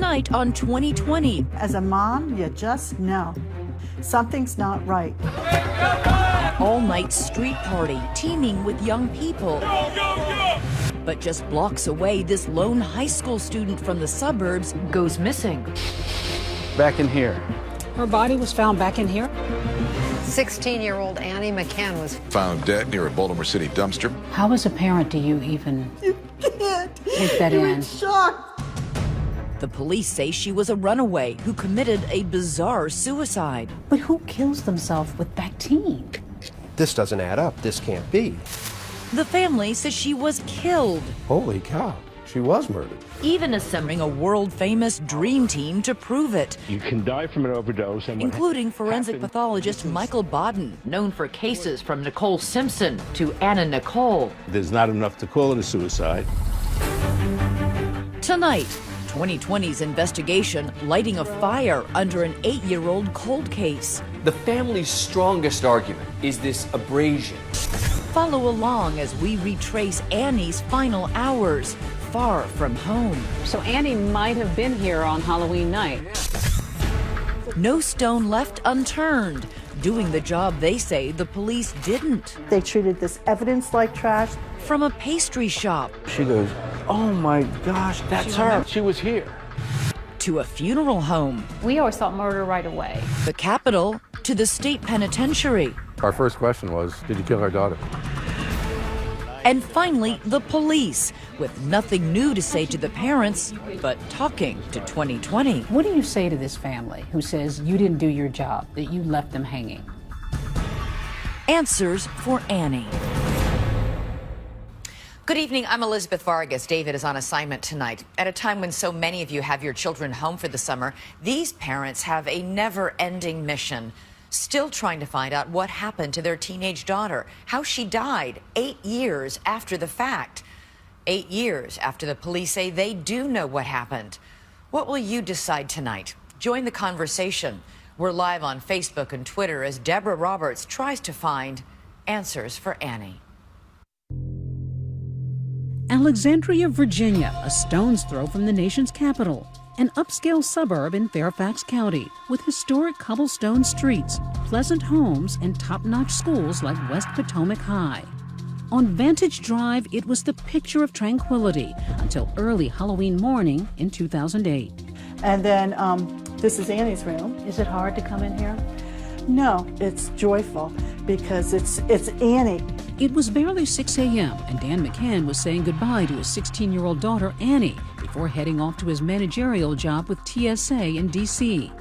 Tonight on 2020. As a mom, you just know something's not right. All-night street party teeming with young people. But just blocks away, this lone high school student from the suburbs goes missing. Back in here. Her body was found back in here. 16-year-old Annie McCann was found dead near a Baltimore City dumpster. How as a parent do you even take that You're in? in shock. The police say she was a runaway who committed a bizarre suicide. But who kills themselves with Bactine? This doesn't add up. This can't be. The family says she was killed, Holy cow. She was murdered. even assembling a world-famous dream team to prove it, You can die from an overdose. And including forensic pathologist Michael Bodden, known for cases from Nicole Simpson to Anna Nicole. There's not enough to call it a suicide. Tonight, 2020's investigation lighting a fire under an 8-year-old cold case. The family's strongest argument is this abrasion. Follow along as we retrace Annie's final hours, far from home. So Annie might have been here on Halloween night. No stone left unturned, doing the job they say the police didn't. They treated this evidence like trash. From a pastry shop She goes, oh my gosh, that's her. She was here. to a funeral home, We always thought murder right away. the Capitol to the state penitentiary, Our first question was, did you kill our daughter? and finally the police, with nothing new to say to the parents, but talking to 2020. What do you say to this family who says you didn't do your job, that you left them hanging? Answers for Annie. Good evening, I'm Elizabeth Vargas. David is on assignment tonight. At a time when so many of you have your children home for the summer, these parents have a never-ending mission. Still trying to find out what happened to their teenage daughter, how she died 8 years after the fact. 8 years after the police say they do know what happened. What will you decide tonight? Join the conversation. We're live on Facebook and Twitter as Deborah Roberts tries to find answers for Annie. Alexandria, Virginia, a stone's throw from the nation's capital. An upscale suburb in Fairfax County with historic cobblestone streets, pleasant homes, and top-notch schools like West Potomac High. On Vantage Drive, it was the picture of tranquility until early Halloween morning in 2008. And then this is Annie's room. Is it hard to come in here? No, it's joyful because it's Annie. It was barely 6 a.m. and Dan McCann was saying goodbye to his 16-year-old daughter, Annie, before heading off to his managerial job with TSA in D.C.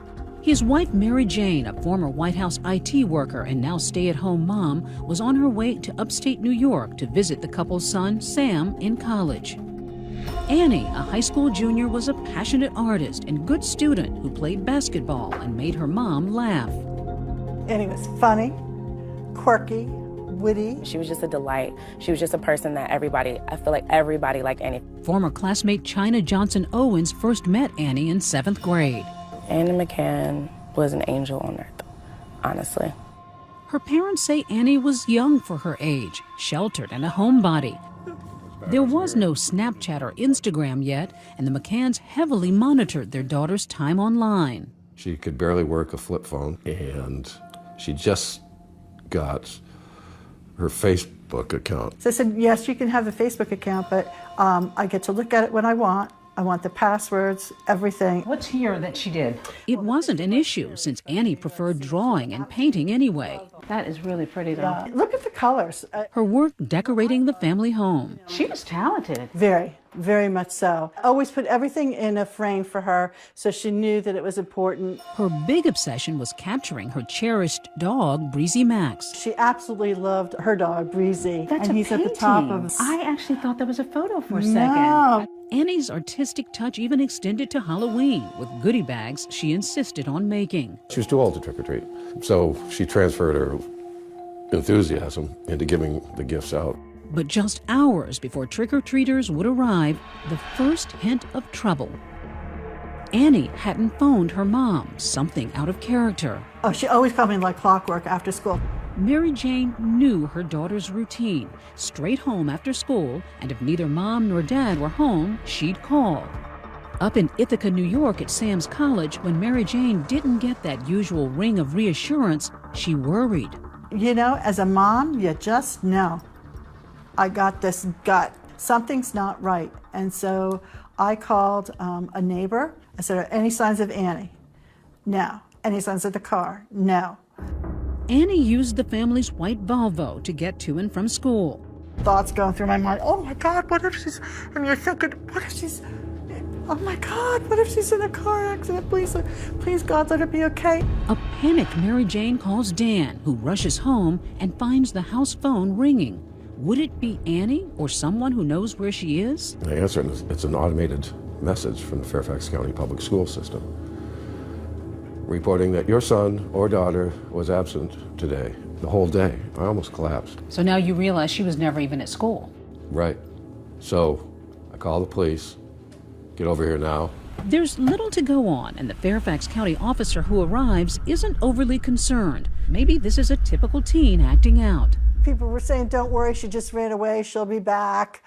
His wife, Mary Jane, a former White House IT worker and now stay-at-home mom, was on her way to upstate New York to visit the couple's son, Sam, in college. Annie, a high school junior, was a passionate artist and good student who played basketball and made her mom laugh. Annie was funny, quirky, witty. She was just a delight. She was just a person that I feel like everybody liked Annie. Former classmate China Johnson Owens first met Annie in 7th grade. Annie McCann was an angel on earth, honestly. Her parents say Annie was young for her age, sheltered and a homebody. There was no Snapchat or Instagram yet, and the McCanns heavily monitored their daughter's time online. She could barely work a flip phone, and she just got her Facebook account. So I said, yes, you can have a Facebook account, but I get to look at it when I want. I want the passwords, everything. What's here that she did? It wasn't an issue, since Annie preferred drawing and painting anyway. That is really pretty, though. Look at the colors. Her work decorating the family home. She was talented. Very, very much so. Always put everything in a frame for her so she knew that it was important. Her big obsession was capturing her cherished dog, Breezy Max. She absolutely loved her dog, Breezy. That's and a he's painting. at the top of... I actually thought that was a photo for a No. second. Annie's artistic touch even extended to Halloween with goodie bags she insisted on making. She was too old to trick-or-treat, so she transferred her enthusiasm into giving the gifts out. But just hours before trick-or-treaters would arrive, the first hint of trouble. Annie hadn't phoned her mom, something out of character. Oh, she always called me like clockwork after school. Mary Jane knew her daughter's routine. Straight home after school, and if neither mom nor dad were home, she'd call. Up in Ithaca, New York at Sam's College, when Mary Jane didn't get that usual ring of reassurance, she worried. You know, as a mom, you just know. I got this gut. Something's not right. And so I called a neighbor. I said, "Are any signs of Annie?" No. "Any signs of the car?" No. Annie used the family's white Volvo to get to and from school. Thoughts going through my mind, "Oh my God, what if she's," and you're thinking, what if she's, oh my God, what if she's in a car accident? Please God, let her be okay. A panicked Mary Jane calls Dan, who rushes home and finds the house phone ringing. Would it be Annie or someone who knows where she is? I answer, and it's an automated message from the Fairfax County Public School System reporting that your son or daughter was absent today, the whole day. I almost collapsed. So now you realize she was never even at school. Right. So I call the police. Get over here now. There's little to go on, and the Fairfax County officer who arrives isn't overly concerned. Maybe this is a typical teen acting out. People were saying, "Don't worry, she just ran away, she'll be back."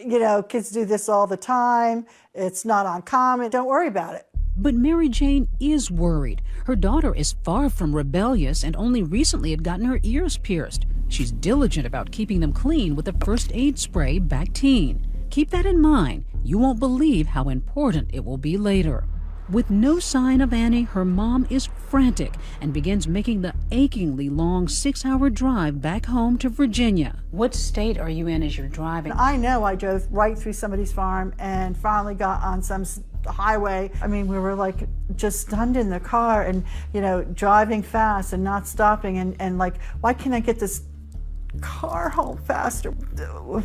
You know, kids do this all the time. It's not uncommon. Don't worry about it. But Mary Jane is worried. Her daughter is far from rebellious and only recently had gotten her ears pierced. She's diligent about keeping them clean with a first aid spray Bactine. Keep that in mind. You won't believe how important it will be later. With no sign of Annie, her mom is frantic and begins making the achingly long 6-hour drive back home to Virginia. What state are you in as you're driving? I know I drove right through somebody's farm and finally got on some highway. I mean, we were like just stunned in the car and, you know, driving fast and not stopping and like, why can't I get this car home faster?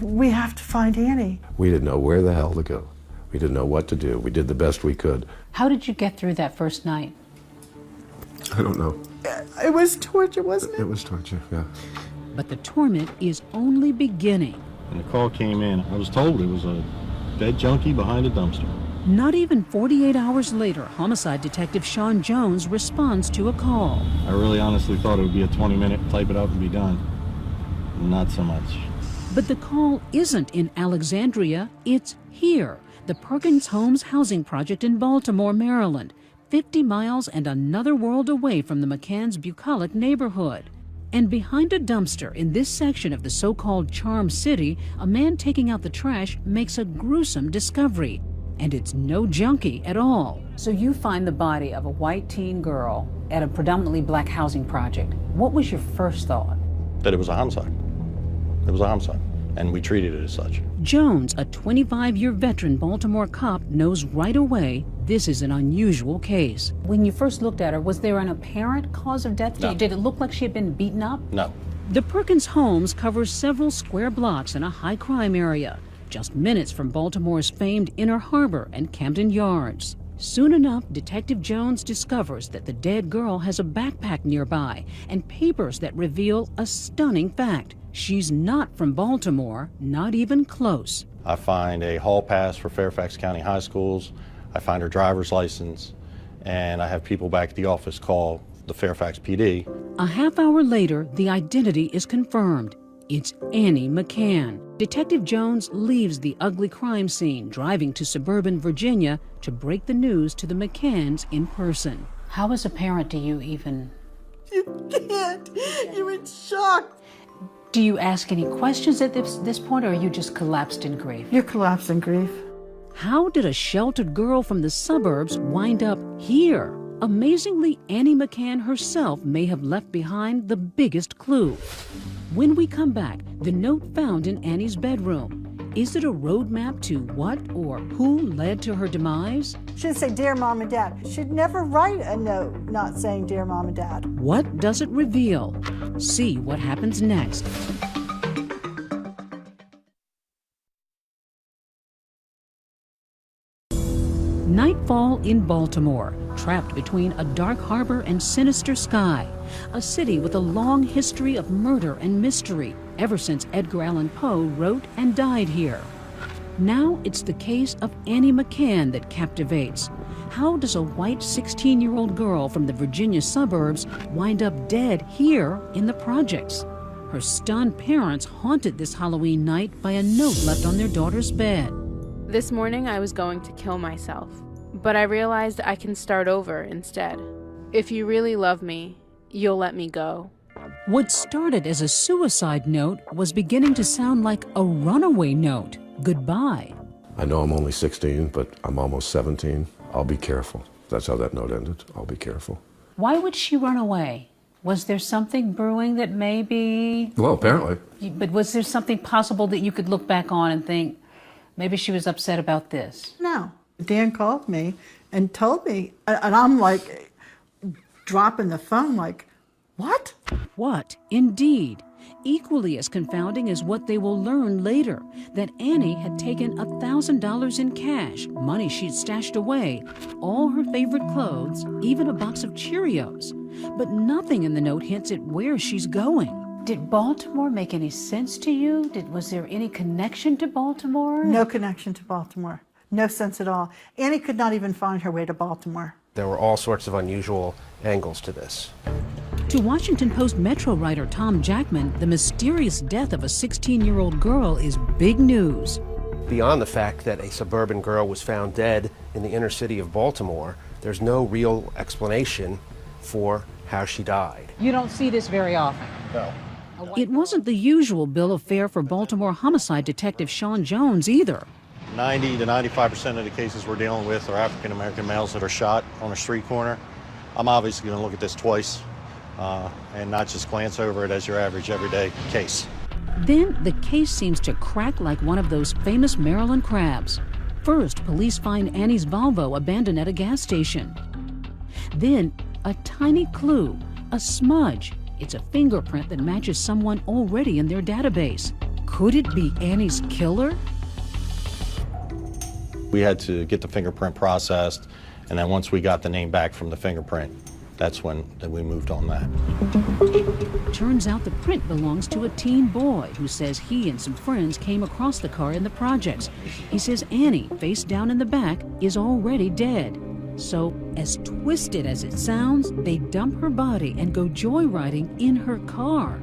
We have to find Annie. We didn't know where the hell to go. We didn't know what to do. We did the best we could. How did you get through that first night? I don't know. It was torture, wasn't it? It was torture, yeah. But the torment is only beginning. When the call came in, I was told it was a dead junkie behind a dumpster. Not even 48 hours later, homicide detective Sean Jones responds to a call. I really honestly thought it would be a 20-minute type it up and be done. Not so much. But the call isn't in Alexandria, it's here. The Perkins Homes housing project in Baltimore, Maryland, 50 miles and another world away from the McCann's bucolic neighborhood. And behind a dumpster in this section of the so-called Charm City, a man taking out the trash makes a gruesome discovery. And it's no junkie at all. So you find the body of a white teen girl at a predominantly black housing project. What was your first thought? That it was a homicide. It was a homicide, and we treated it as such. Jones, a 25-year veteran Baltimore cop, knows right away this is an unusual case. When you first looked at her, was there an apparent cause of death? No. Did it look like she had been beaten up? No. The Perkins Homes covers several square blocks in a high-crime area, just minutes from Baltimore's famed Inner Harbor and Camden Yards. Soon enough, Detective Jones discovers that the dead girl has a backpack nearby and papers that reveal a stunning fact. She's not from Baltimore, not even close. I find a hall pass for Fairfax County High Schools. I find her driver's license, and I have people back at the office call the Fairfax PD. A half hour later, the identity is confirmed. It's Annie McCann. Detective Jones leaves the ugly crime scene, driving to suburban Virginia to break the news to the McCanns in person. How as a parent do you even... You can't. You're in shock. Do you ask any questions at this point, or are you just collapsed in grief? You're collapsed in grief. How did a sheltered girl from the suburbs wind up here? Amazingly, Annie McCann herself may have left behind the biggest clue. When we come back, the note found in Annie's bedroom. Is it a roadmap to what or who led to her demise? She didn't say, "Dear Mom and Dad." She'd never write a note not saying, "Dear Mom and Dad." What does it reveal? See what happens next. Nightfall in Baltimore, trapped between a dark harbor and sinister sky. A city with a long history of murder and mystery ever since Edgar Allan Poe wrote and died here. Now it's the case of Annie McCann that captivates. How does a white 16-year-old girl from the Virginia suburbs wind up dead here in the projects? Her stunned parents haunted this Halloween night by a note left on their daughter's bed. This morning I was going to kill myself, but I realized I can start over instead. If you really love me, you'll let me go. What started as a suicide note was beginning to sound like a runaway note. Goodbye. I know I'm only 16, but I'm almost 17. I'll be careful. That's how that note ended. I'll be careful. Why would she run away? Was there something brewing that maybe... Well, apparently. But was there something possible that you could look back on and think, maybe she was upset about this? No. Dan called me and told me, and I'm like dropping the phone like, what? What, indeed. Equally as confounding is what they will learn later, that Annie had taken $1,000 in cash, money she'd stashed away, all her favorite clothes, even a box of Cheerios. But nothing in the note hints at where she's going. Did Baltimore make any sense to you? Was there any connection to Baltimore? No connection to Baltimore. No sense at all. Annie could not even find her way to Baltimore. There were all sorts of unusual angles to this. To Washington Post Metro writer Tom Jackman, the mysterious death of a 16-year-old girl is big news. Beyond the fact that a suburban girl was found dead in the inner city of Baltimore, there's no real explanation for how she died. You don't see this very often. No. It wasn't the usual bill of fare for Baltimore homicide detective Sean Jones either. 90 to 95% of the cases we're dealing with are African American males that are shot on a street corner. I'm obviously going to look at this twice and not just glance over it as your average everyday case. Then the case seems to crack like one of those famous Maryland crabs. First, police find Annie's Volvo abandoned at a gas station. Then, a tiny clue, a smudge. It's a fingerprint that matches someone already in their database. Could it be Annie's killer? We had to get the fingerprint processed, and then once we got the name back from the fingerprint, that's when we moved on that. Turns out the print belongs to a teen boy who says he and some friends came across the car in the projects. He says Annie, face down in the back, is already dead. So, as twisted as it sounds, they dump her body and go joyriding in her car.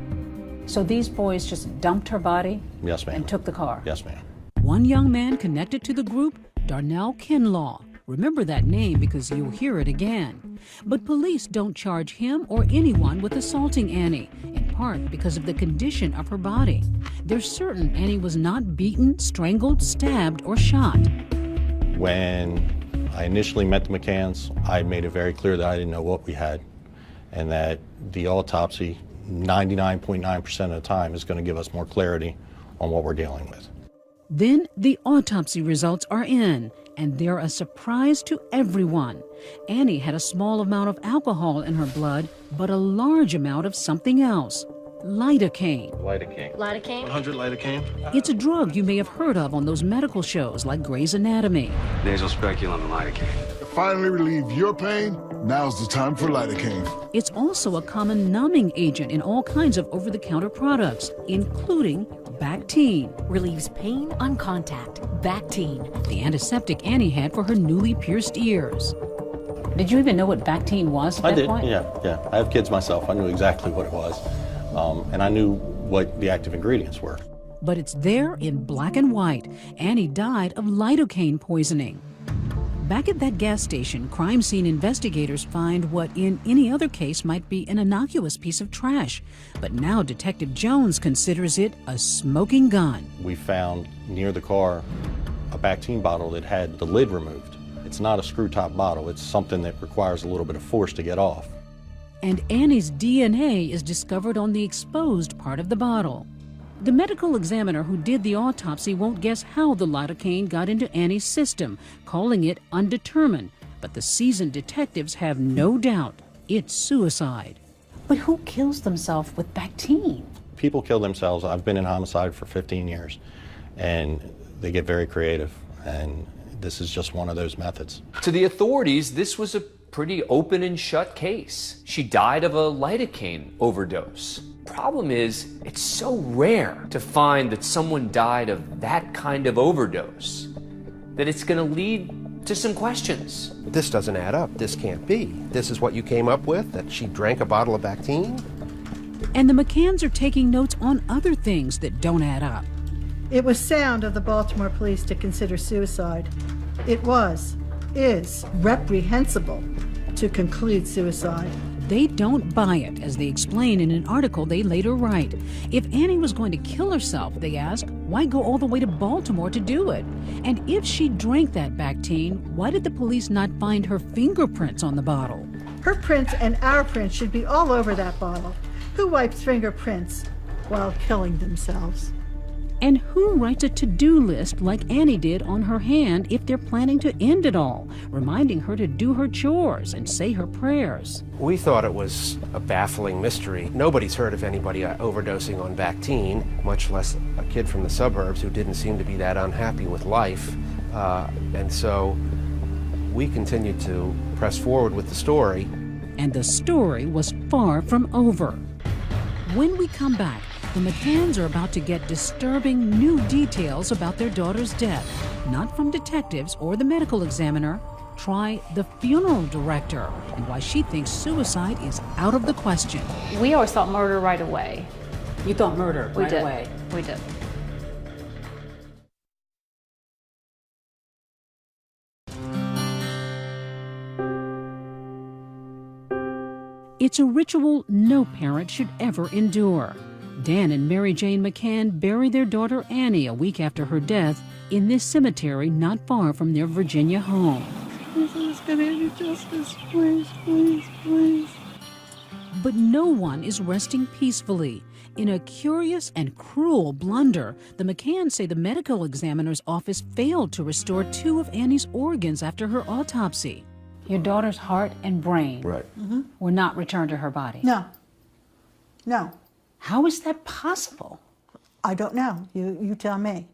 So these boys just dumped her body? Yes, ma'am. And took the car? Yes, ma'am. One young man connected to the group, Darnell Kinlaw. Remember that name because you'll hear it again. But police don't charge him or anyone with assaulting Annie, in part because of the condition of her body. They're certain Annie was not beaten, strangled, stabbed, or shot. When I initially met the McCanns, I made it very clear that I didn't know what we had, and that the autopsy, 99.9% of the time, is going to give us more clarity on what we're dealing with. Then the autopsy results are in, and they're a surprise to everyone. Annie had a small amount of alcohol in her blood, but a large amount of something else. Lidocaine. Lidocaine. Lidocaine? 100 lidocaine. It's a drug you may have heard of on those medical shows like Grey's Anatomy. Nasal speculum and lidocaine. To finally relieve your pain, now's the time for lidocaine. It's also a common numbing agent in all kinds of over-the-counter products, including Bactine. Relieves pain on contact. Bactine. The antiseptic Annie had for her newly pierced ears. Did you even know what Bactine was at that point? Yeah. I have kids myself. I knew exactly what it was. And I knew what the active ingredients were. But it's there in black and white. Annie died of lidocaine poisoning. Back at that gas station, crime scene investigators find what in any other case might be an innocuous piece of trash. But now Detective Jones considers it a smoking gun. We found near the car a Bactine bottle that had the lid removed. It's not a screw-top bottle. It's something that requires a little bit of force to get off. And Annie's DNA is discovered on the exposed part of the bottle. The medical examiner who did the autopsy won't guess how the lidocaine got into Annie's system, calling it undetermined. But the seasoned detectives have no doubt it's suicide. But who kills themselves with Bactine? People kill themselves. I've been in homicide for 15 years, and they get very creative, and this is just one of those methods. To the authorities, this was a pretty open and shut case. She died of a lidocaine overdose. Problem is, it's so rare to find that someone died of that kind of overdose that it's going to lead to some questions. This doesn't add up. This can't be. This is what you came up with, that she drank a bottle of Bactine? And the McCanns are taking notes on other things that don't add up. It was sound of the Baltimore police to consider suicide. It is reprehensible to conclude suicide. They don't buy it, as they explain in an article they later write. If Annie was going to kill herself, they ask, why go all the way to Baltimore to do it? And if she drank that Bactine, why did the police not find her fingerprints on the bottle? Her prints and our prints should be all over that bottle. Who wipes fingerprints while killing themselves? And who writes a to-do list like Annie did on her hand if they're planning to end it all, reminding her to do her chores and say her prayers? We thought it was a baffling mystery. Nobody's heard of anybody overdosing on Bactine, much less a kid from the suburbs who didn't seem to be that unhappy with life. And so we continued to press forward with the story. And the story was far from over. When we come back, the McCanns are about to get disturbing new details about their daughter's death, not from detectives or the medical examiner. Try the funeral director and why she thinks suicide is out of the question. We always thought murder right away. You thought murder right away? We did. It's a ritual no parent should ever endure. Dan and Mary Jane McCann bury their daughter Annie a week after her death in this cemetery not far from their Virginia home. Please, get Annie justice, please, please, please. But no one is resting peacefully. In a curious and cruel blunder, the McCanns say the medical examiner's office failed to restore 2 of Annie's organs after her autopsy. Your daughter's heart and brain were not returned to her body? No. No. How is that possible? I don't know. You tell me.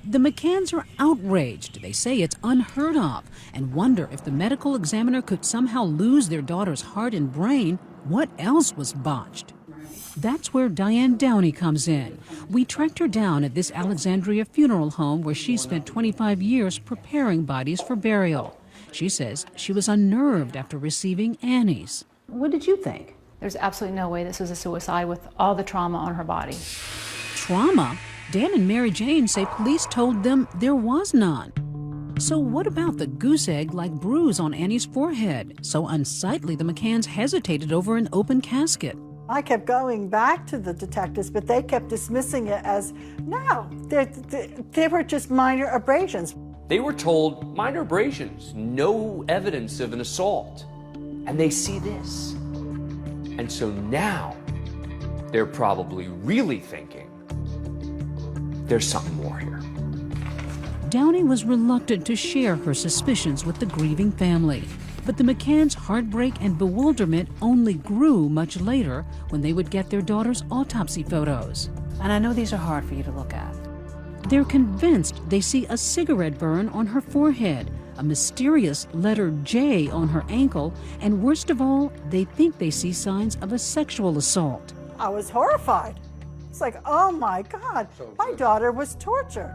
The McCanns are outraged. They say it's unheard of and wonder if the medical examiner could somehow lose their daughter's heart and brain. What else was botched? That's where Diane Downey comes in. We tracked her down at this Alexandria funeral home where she spent 25 years preparing bodies for burial. She says she was unnerved after receiving Annie's. What did you think? There's absolutely no way this was a suicide with all the trauma on her body. Trauma? Dan and Mary Jane say police told them there was none. So what about the goose egg-like bruise on Annie's forehead? So unsightly the McCanns hesitated over an open casket. I kept going back to the detectives, but they kept dismissing it as, no, they were just minor abrasions. They were told minor abrasions, no evidence of an assault. And they see this. And so now they're probably really thinking there's something more here. Downey was reluctant to share her suspicions with the grieving family. But the McCanns' heartbreak and bewilderment only grew much later when they would get their daughter's autopsy photos. And I know these are hard for you to look at. They're convinced they see a cigarette burn on her forehead, a mysterious letter J on her ankle, and worst of all, they think they see signs of a sexual assault. I was horrified. It's like, oh my God, my daughter was tortured.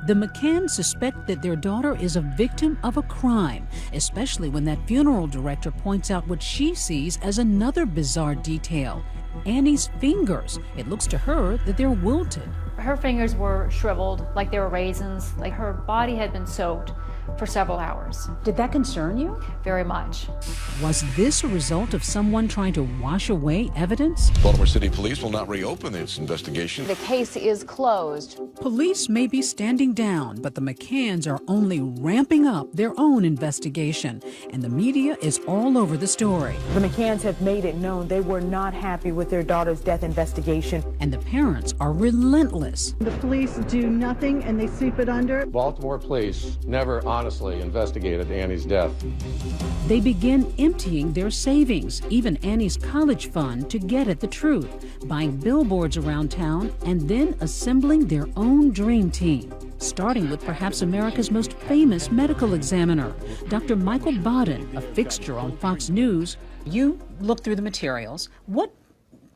The McCanns suspect that their daughter is a victim of a crime, especially when that funeral director points out what she sees as another bizarre detail: Annie's fingers. It looks to her that they're wilted. Her fingers were shriveled like they were raisins, like her body had been soaked for several hours. Did that concern you? Very much. Was this a result of someone trying to wash away evidence? Baltimore City Police will not reopen its investigation. The case is closed. Police may be standing down, but the McCanns are only ramping up their own investigation, and the media is all over the story. The McCanns have made it known they were not happy with their daughter's death investigation. And the parents are relentless. The police do nothing and they sweep it under. Baltimore police never honestly investigated Annie's death. They begin emptying their savings, even Annie's college fund, to get at the truth, buying billboards around town, and then assembling their own dream team, starting with perhaps America's most famous medical examiner, Dr. Michael Baden, a fixture on Fox News. You looked through the materials. What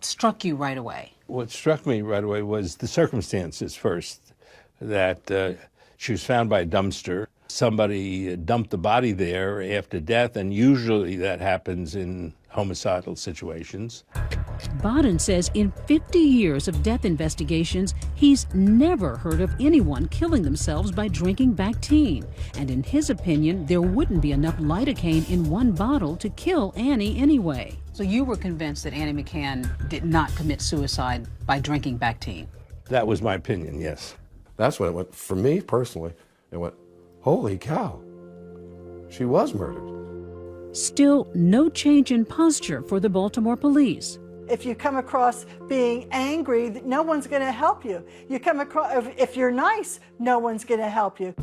struck you right away? What struck me right away was the circumstances first, that she was found by a dumpster. Somebody dumped the body there after death, and usually that happens in homicidal situations. Baden says in 50 years of death investigations, he's never heard of anyone killing themselves by drinking Bactine. And in his opinion, there wouldn't be enough lidocaine in one bottle to kill Annie anyway. So you were convinced that Annie McCann did not commit suicide by drinking Bactine? That was my opinion, yes. That's when it went, for me personally, it went, holy cow, she was murdered. Still, no change in posture for the Baltimore police. If you come across being angry, no one's going to help you. You come across, if you're nice, no one's going to help you.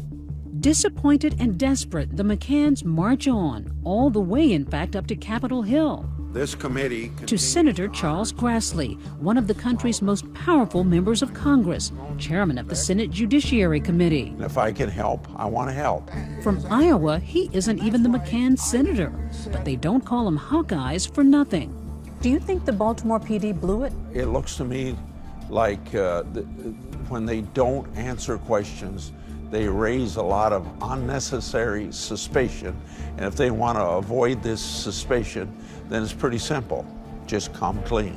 Disappointed and desperate, the McCanns march on, all the way, in fact, up to Capitol Hill. This committee To Senator Charles Grassley, one of the country's most powerful members of Congress, chairman of the Senate Judiciary Committee. If I can help, I want to help. From Iowa, he isn't even the McCann senator, but they don't call him Hawkeyes for nothing. Do you think the Baltimore PD blew it? It looks to me like when they don't answer questions, they raise a lot of unnecessary suspicion. And if they want to avoid this suspicion, then it's pretty simple. Just come clean.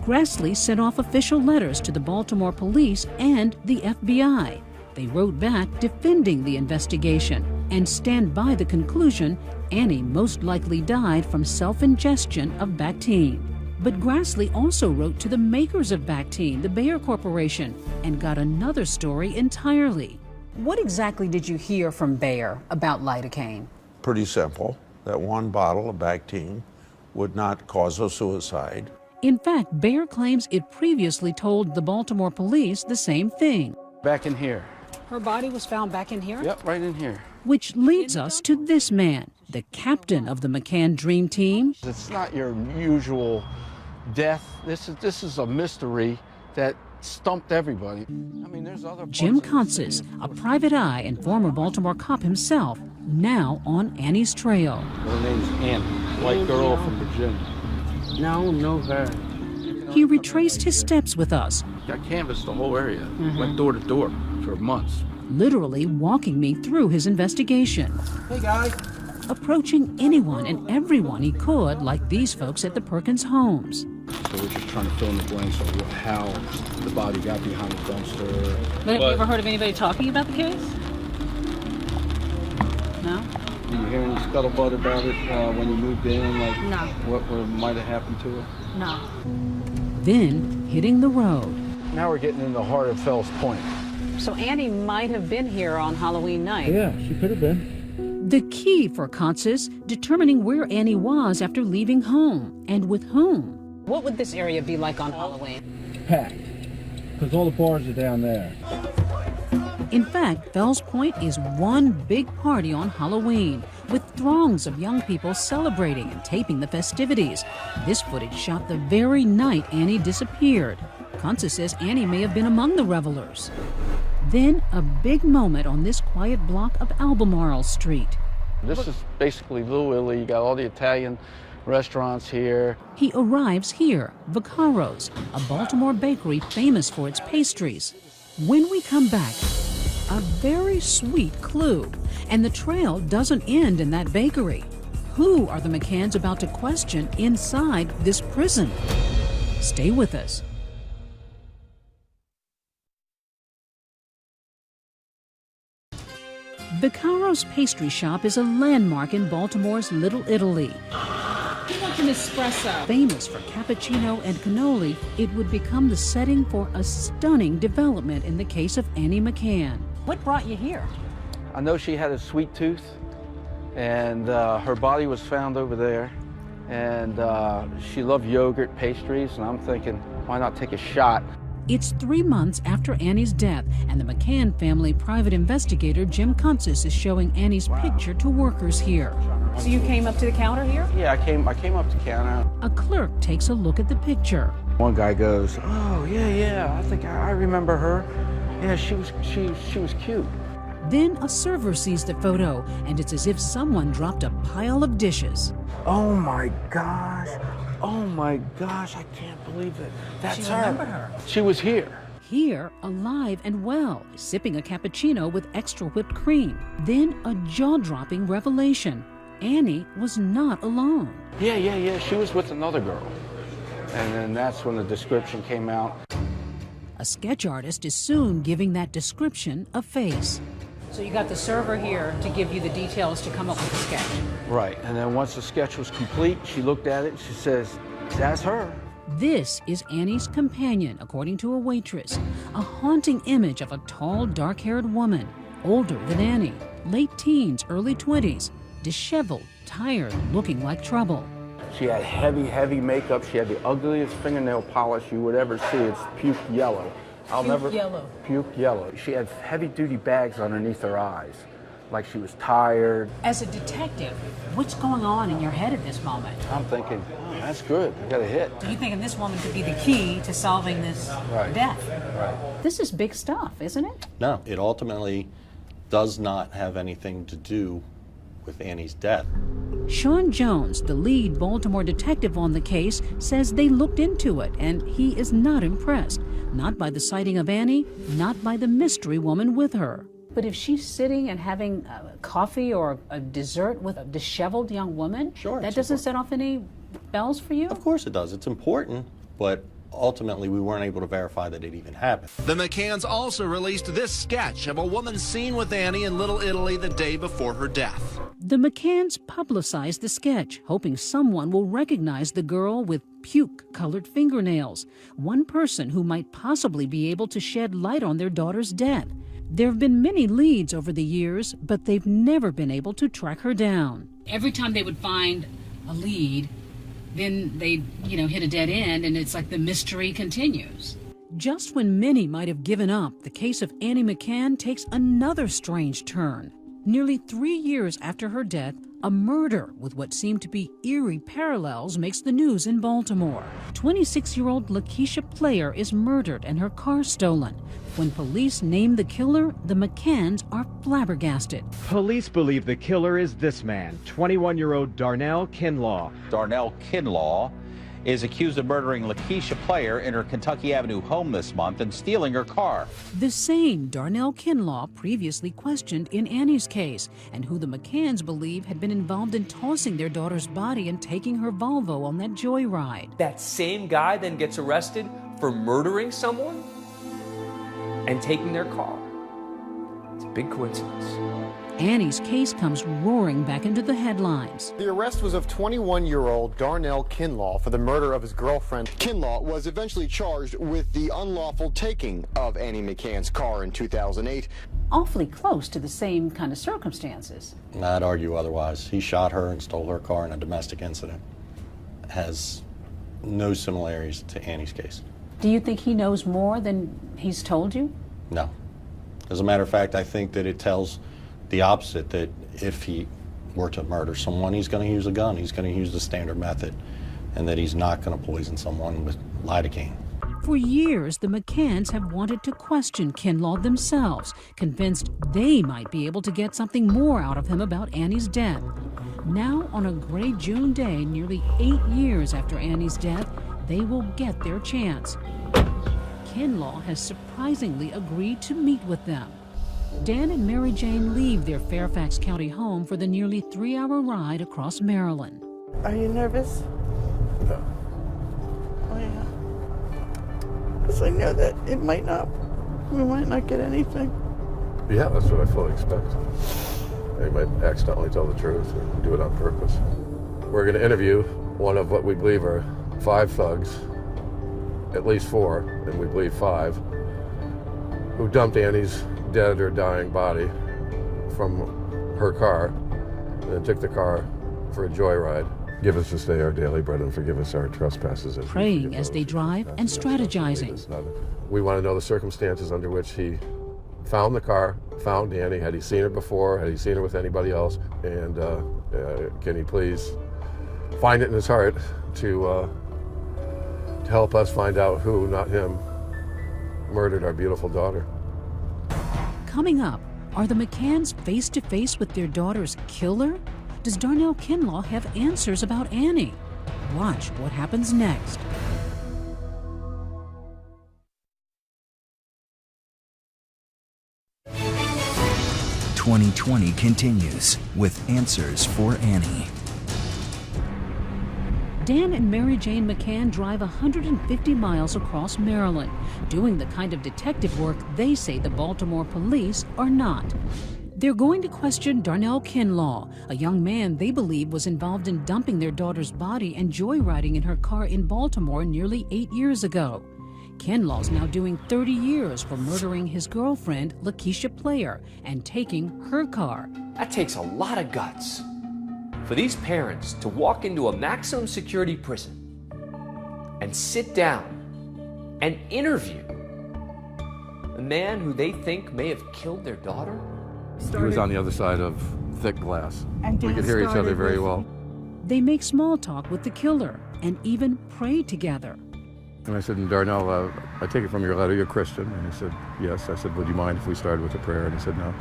Grassley sent off official letters to the Baltimore police and the FBI. They wrote back defending the investigation and stand by the conclusion Annie most likely died from self-ingestion of Bactine. But Grassley also wrote to the makers of Bactine, the Bayer Corporation, and got another story entirely. What exactly did you hear from Bayer about lidocaine? Pretty simple, that one bottle of Bactine would not cause a suicide. In fact, Bayer claims it previously told the Baltimore police the same thing. Back in here. Her body was found back in here? Yep, right in here. Which leads us to this man, the captain of the McCann Dream Team. It's not your usual death. This is a mystery that stumped everybody. I mean, there's other Jim Consis, a private eye and former Baltimore cop himself, now on Annie's trail. Her name's Annie, white girl from Virginia. No, no her. He retraced his steps with us. I canvassed the whole area, went door to door for months. Literally walking me through his investigation. Hey, guys. Approaching anyone and everyone he could, like these folks at the Perkins homes. So we're just trying to fill in the blanks on how the body got behind the dumpster. But have you ever heard of anybody talking about the case? No? Do you hear any scuttlebutt about it when you moved in? Like No. What might have happened to her? No. Then hitting the road. Now we're getting in the heart of Fells Point. So Annie might have been here on Halloween night. Yeah, she could have been. The key for Consis, determining where Annie was after leaving home and with whom. What would this area be like on Halloween? Packed, because all the bars are down there. In fact, Fells Point is one big party on Halloween, with throngs of young people celebrating and taping the festivities. This footage shot the very night Annie disappeared. Consis says Annie may have been among the revelers. Then a big moment on this quiet block of Albemarle Street. This is basically Little Italy. You got all the Italian restaurants here. He arrives here, Vaccaro's, a Baltimore bakery famous for its pastries. When we come back, a very sweet clue, and the trail doesn't end in that bakery. Who are the McCanns about to question inside this prison? Stay with us. Vaccaro's pastry shop is a landmark in Baltimore's Little Italy. He wants an espresso. Famous for cappuccino and cannoli, it would become the setting for a stunning development in the case of Annie McCann. What brought you here? I know she had a sweet tooth, and her body was found over there. And she loved yogurt, pastries, and I'm thinking, why not take a shot? It's 3 months after Annie's death, and the McCann family private investigator Jim Consis is showing Annie's picture to workers here. So you came up to the counter here? Yeah, I came up to counter. A clerk takes a look at the picture. One guy goes, "Oh yeah, I think I remember her. Yeah, she was cute." Then a server sees the photo, and it's as if someone dropped a pile of dishes. Oh my gosh! Oh my gosh! I can't believe it. That's She remembered her. She was here. Here, alive and well, sipping a cappuccino with extra whipped cream. Then a jaw-dropping revelation. Annie was not alone. Yeah. She was with another girl. And then that's when the description came out. A sketch artist is soon giving that description a face. So you got the server here to give you the details to come up with the sketch. Right, and then once the sketch was complete, she looked at it and she says, that's her. This is Annie's companion, according to a waitress. A haunting image of a tall, dark-haired woman, older than Annie, late teens, early 20s, disheveled, tired, looking like trouble. She had heavy, heavy makeup. She had the ugliest fingernail polish you would ever see. It's puke yellow. Puke yellow. She had heavy-duty bags underneath her eyes, like she was tired. As a detective, what's going on in your head at this moment? I'm thinking, oh, that's good. I got a hit. So you're thinking this woman could be the key to solving this death? Right. This is big stuff, isn't it? No, it ultimately does not have anything to do with Annie's death. Sean Jones, the lead Baltimore detective on the case, says they looked into it, and he is not impressed. Not by the sighting of Annie, not by the mystery woman with her. But if she's sitting and having coffee or a dessert with a disheveled young woman, that doesn't set off any bells for you? Of course it does. It's important, but ultimately we weren't able to verify that it even happened. The McCanns also released this sketch of a woman seen with Annie in Little Italy the day before her death. The McCanns publicized the sketch, hoping someone will recognize the girl with puke-colored fingernails, one person who might possibly be able to shed light on their daughter's death. There have been many leads over the years, but they've never been able to track her down. Every time they would find a lead, then they'd, hit a dead end, and it's like the mystery continues. Just when many might have given up, the case of Annie McCann takes another strange turn. Nearly 3 years after her death, a murder with what seemed to be eerie parallels makes the news in Baltimore. 26-year-old Lakeisha Player is murdered and her car stolen. When police name the killer, the McCanns are flabbergasted. Police believe the killer is this man, 21-year-old Darnell Kinlaw. Darnell Kinlaw is accused of murdering Lakeisha Player in her Kentucky Avenue home this month and stealing her car. The same Darnell Kinlaw previously questioned in Annie's case, and who the McCanns believe had been involved in tossing their daughter's body and taking her Volvo on that joyride. That same guy then gets arrested for murdering someone and taking their car. It's a big coincidence. Annie's case comes roaring back into the headlines. The arrest was of 21-year-old Darnell Kinlaw for the murder of his girlfriend. Kinlaw was eventually charged with the unlawful taking of Annie McCann's car in 2008. Awfully close to the same kind of circumstances. I'd argue otherwise. He shot her and stole her car in a domestic incident. Has no similarities to Annie's case. Do you think he knows more than he's told you? No. As a matter of fact, I think that it tells the opposite, that if he were to murder someone, he's going to use a gun. He's going to use the standard method, and that he's not going to poison someone with lidocaine. For years, the McCanns have wanted to question Kinlaw themselves, convinced they might be able to get something more out of him about Annie's death. Now, on a gray June day, nearly 8 years after Annie's death, they will get their chance. Kinlaw has surprisingly agreed to meet with them. Dan and Mary Jane leave their Fairfax County home for the nearly 3-hour ride across Maryland. Are you nervous? No. Oh, yeah. Because I know that we might not get anything. Yeah, that's what I fully expect. They might accidentally tell the truth or do it on purpose. We're going to interview one of what we believe are 5 thugs, at least 4, and we believe 5, who dumped Annie's dead or dying body from her car and then took the car for a joyride. Give us this day our daily bread and forgive us our trespasses. Praying as they drive and strategizing. We want to know the circumstances under which he found the car, found Annie. Had he seen her before? Had he seen her with anybody else? And can he please find it in his heart to help us find out who, not him, murdered our beautiful daughter. Coming up, are the McCanns face-to-face with their daughter's killer? Does Darnell Kinlaw have answers about Annie? Watch what happens next. "2020 continues with Answers for Annie." Dan and Mary Jane McCann drive 150 miles across Maryland, doing the kind of detective work they say the Baltimore police are not. They're going to question Darnell Kinlaw, a young man they believe was involved in dumping their daughter's body and joyriding in her car in Baltimore nearly 8 years ago. Kinlaw's now doing 30 years for murdering his girlfriend, Lakeisha Player, and taking her car. That takes a lot of guts for these parents to walk into a maximum security prison and sit down and interview a man who they think may have killed their daughter. He was on the other side of thick glass. And we could hear each other very well. They make small talk with the killer and even pray together. And I said, Darnell, I take it from your letter, you're Christian. And he said, yes. I said, would you mind if we started with a prayer? And he said, no.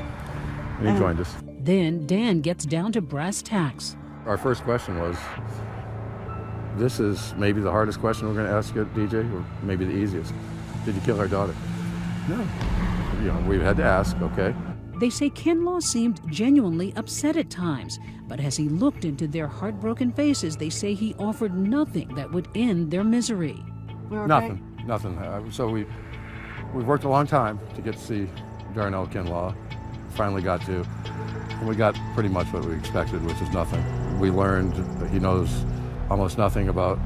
And he joined us. Then Dan gets down to brass tacks. Our first question was, this is maybe the hardest question we're going to ask you, DJ, or maybe the easiest. Did you kill our daughter? No. You know, we had to ask, okay. They say Kinlaw seemed genuinely upset at times, but as he looked into their heartbroken faces, they say he offered nothing that would end their misery. Nothing. So we've worked a long time to get to see Darnell Kinlaw. Finally got to, and we got pretty much what we expected, which is nothing. We learned that he knows almost nothing about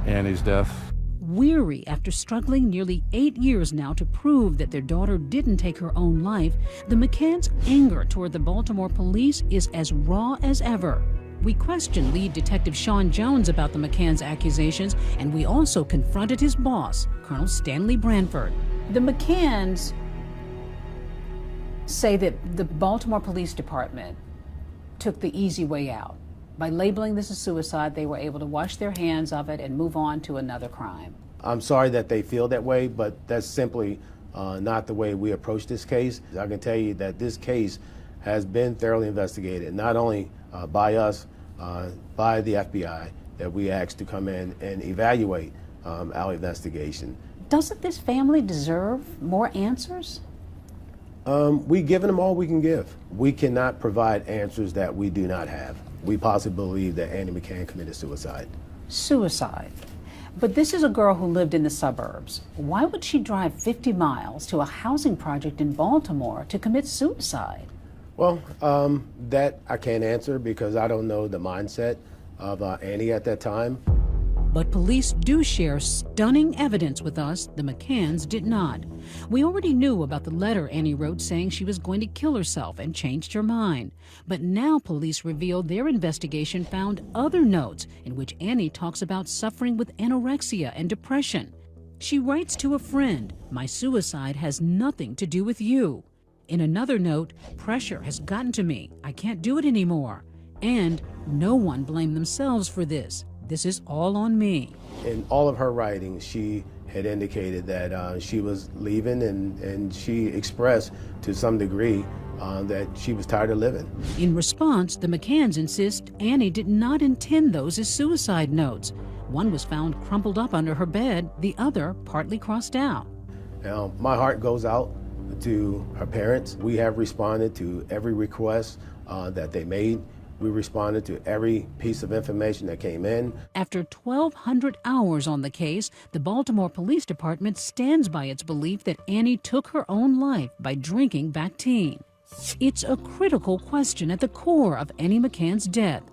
Annie's death. Weary after struggling nearly 8 years now to prove that their daughter didn't take her own life, the McCanns' anger toward the Baltimore police is as raw as ever. We questioned lead detective Sean Jones about the McCanns' accusations, and we also confronted his boss, Colonel Stanley Branford. The McCanns say that the Baltimore Police Department took the easy way out. By labeling this a suicide, they were able to wash their hands of it and move on to another crime. I'm sorry that they feel that way, but that's simply not the way we approach this case. I can tell you that this case has been thoroughly investigated, not only by us, by the FBI, that we asked to come in and evaluate our investigation. Doesn't this family deserve more answers? We've given them all we can give. We cannot provide answers that we do not have. We possibly believe that Annie McCann committed suicide. Suicide. But this is a girl who lived in the suburbs. Why would she drive 50 miles to a housing project in Baltimore to commit suicide? Well, that I can't answer because I don't know the mindset of Annie at that time. But police do share stunning evidence with us the McCanns did not. We already knew about the letter Annie wrote saying she was going to kill herself and changed her mind. But now police revealed their investigation found other notes in which Annie talks about suffering with anorexia and depression. She writes to a friend, "My suicide has nothing to do with you." In another note, "Pressure has gotten to me. I can't do it anymore." And no one blamed themselves for this. This is all on me. In all of her writings, she had indicated that she was leaving, and she expressed to some degree that she was tired of living. In response, the McCanns insist Annie did not intend those as suicide notes. One was found crumpled up under her bed, the other partly crossed out. Now, my heart goes out to her parents. We have responded to every request that they made. We responded to every piece of information that came in. After 1,200 hours on the case, the Baltimore Police Department stands by its belief that Annie took her own life by drinking Bactine. It's a critical question at the core of Annie McCann's death.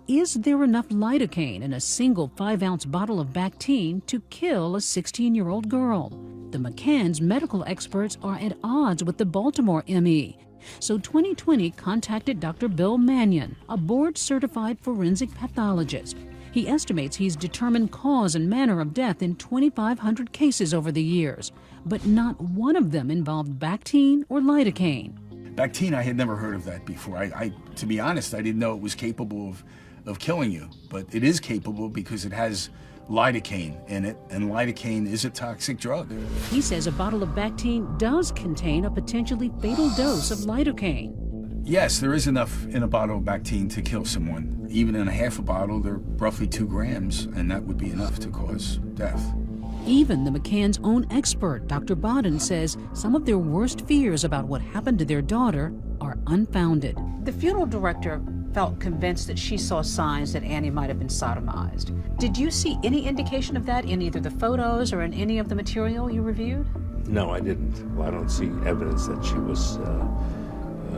Is there enough lidocaine in a single 5-ounce bottle of Bactine to kill a 16-year-old girl? The McCanns' medical experts are at odds with the Baltimore ME. So 2020 contacted Dr. Bill Mannion, a board-certified forensic pathologist. He estimates he's determined cause and manner of death in 2,500 cases over the years, but not one of them involved Bactine or lidocaine. Bactine, I had never heard of that before. To be honest, I didn't know it was capable of killing you, but it is capable because it has lidocaine in it, and lidocaine is a toxic drug. He says a bottle of Bactine does contain a potentially fatal dose of lidocaine. Yes, there is enough in a bottle of Bactine to kill someone. Even in a half a bottle, they're roughly 2 grams, and that would be enough to cause death. Even the McCanns' own expert, Dr. Bodden, says some of their worst fears about what happened to their daughter are unfounded. The funeral director felt convinced that she saw signs that Annie might have been sodomized. Did you see any indication of that in either the photos or in any of the material you reviewed? No, I didn't. Well, I don't see evidence that she was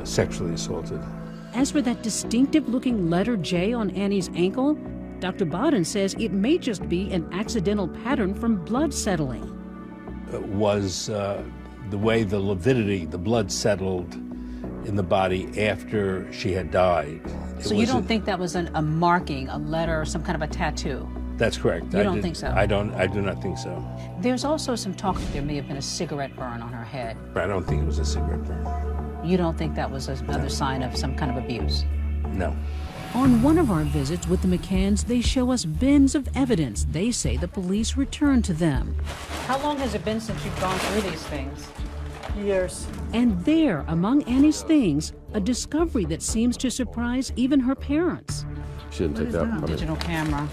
sexually assaulted. As for that distinctive-looking letter J on Annie's ankle, Dr. Bodden says it may just be an accidental pattern from blood settling. It was the way the lividity, the blood settled in the body after she had died. So you don't think that was a marking, a letter, some kind of a tattoo? That's correct. You don't think so? I do not think so. There's also some talk that there may have been a cigarette burn on her head. I don't think it was a cigarette burn. You don't think that was another sign of some kind of abuse? No. On one of our visits with the McCanns, they show us bins of evidence they say the police returned to them. How long has it been since you've gone through these things? Years. And there, among Annie's things, a discovery that seems to surprise even her parents. She didn't take that. Digital camera.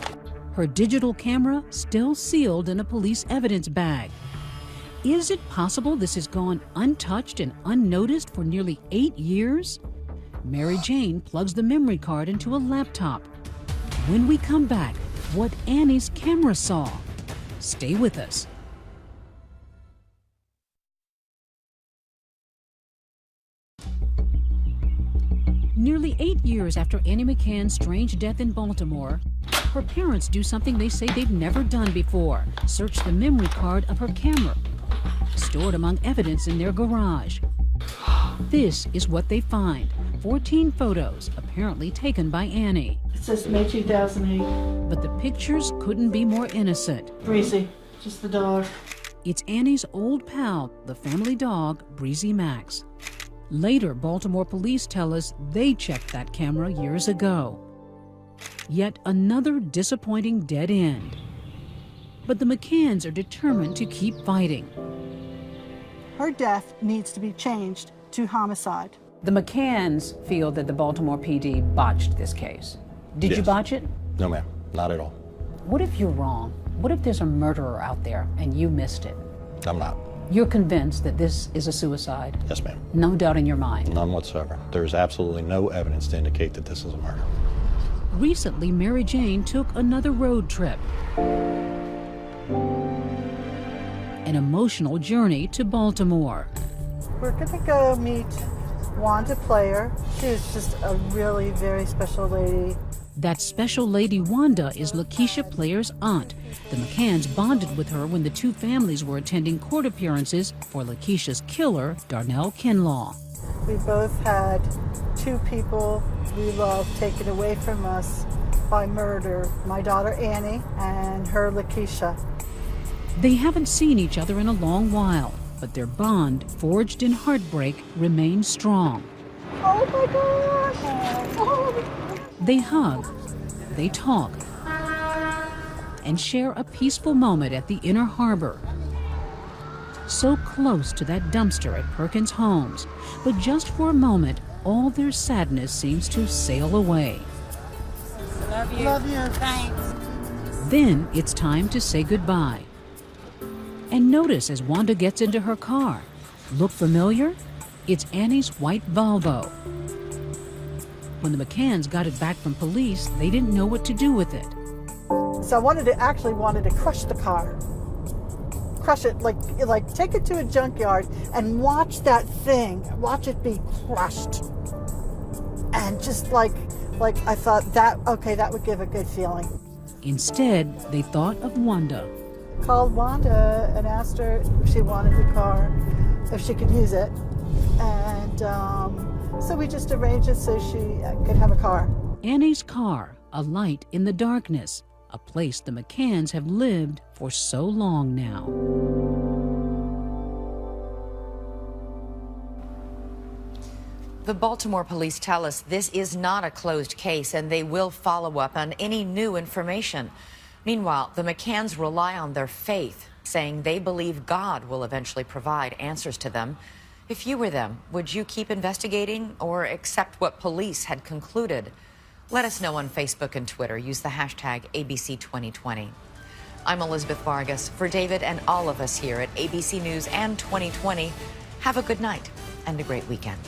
Her digital camera still sealed in a police evidence bag. Is it possible this has gone untouched and unnoticed for nearly 8 years? Mary Jane plugs the memory card into a laptop. When we come back, what Annie's camera saw. Stay with us. Nearly 8 years after Annie McCann's strange death in Baltimore, her parents do something they say they've never done before: search the memory card of her camera, stored among evidence in their garage. This is what they find: 14 photos, apparently taken by Annie. It says May 2008. But the pictures couldn't be more innocent. Breezy, just the dog. It's Annie's old pal, the family dog, Breezy Max. Later, Baltimore police tell us they checked that camera years ago. Yet another disappointing dead end. But the McCanns are determined to keep fighting. Her death needs to be changed to homicide. The McCanns feel that the Baltimore PD botched this case. Did you botch it? No, ma'am, not at all. What if you're wrong? What if there's a murderer out there and you missed it? I'm not. You're convinced that this is a suicide? Yes, ma'am. No doubt in your mind? None whatsoever. There's absolutely no evidence to indicate that this is a murder. Recently, Mary Jane took another road trip. An emotional journey to Baltimore. We're gonna go meet Wanda Player. She's just a really very special lady. That special lady Wanda is Lakeisha Player's aunt. The McCanns bonded with her when the two families were attending court appearances for Lakeisha's killer, Darnell Kinlaw. We both had two people we love taken away from us by murder. My daughter Annie and her Lakeisha. They haven't seen each other in a long while, but their bond, forged in heartbreak, remains strong. Oh my gosh! Oh my gosh! They hug, they talk, and share a peaceful moment at the Inner Harbor. So close to that dumpster at Perkins Homes, but just for a moment, all their sadness seems to sail away. Love you. Love you. Thanks. Then it's time to say goodbye. And notice as Wanda gets into her car. Look familiar? It's Annie's white Volvo. When the McCanns got it back from police, they didn't know what to do with it. So I wanted to crush the car. Crush it, like take it to a junkyard and watch that thing, watch it be crushed. And just like I thought that would give a good feeling. Instead, they thought of Wanda. Called Wanda and asked her if she wanted the car, if she could use it. And so we just arranged it so she could have a car. Annie's car, a light in the darkness, a place the McCanns have lived for so long now. The Baltimore police tell us this is not a closed case and they will follow up on any new information. Meanwhile, the McCanns rely on their faith, saying they believe God will eventually provide answers to them. If you were them, would you keep investigating or accept what police had concluded? Let us know on Facebook and Twitter. Use the hashtag ABC2020. I'm Elizabeth Vargas. For David and all of us here at ABC News and 2020, have a good night and a great weekend.